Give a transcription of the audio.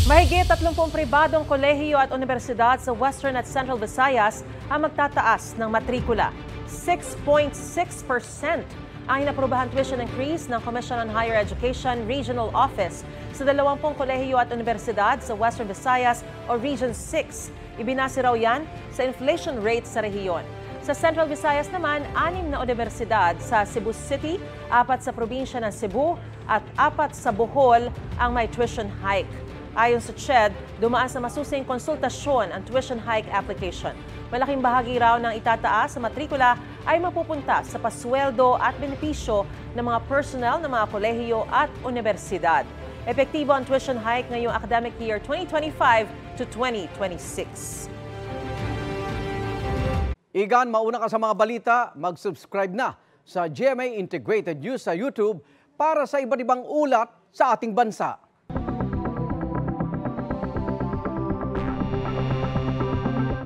Mahigit 30 pribadong kolehiyo at universidad sa Western at Central Visayas ang magtataas ng matrikula. 6.6% ang inaprubahan tuition increase ng Commission on Higher Education Regional Office sa 20 kolehiyo at universidad sa Western Visayas o Region 6. Ibinase raw yan sa inflation rate sa rehiyon. Sa Central Visayas naman, 6 na universidad sa Cebu City, 4 sa probinsya ng Cebu at 4 sa Bohol ang may tuition hike. Ayon sa CHED, dumaan sa masusing konsultasyon ang tuition hike application. Malaking bahagi raw ng itataas sa matrikula ay mapupunta sa pasweldo at benepisyo ng mga personnel ng mga kolehiyo at universidad. Epektibo ang tuition hike ngayong academic year 2025 to 2026. Igan, mauna ka sa mga balita, mag-subscribe na sa GMA Integrated News sa YouTube para sa iba't ibang ulat sa ating bansa.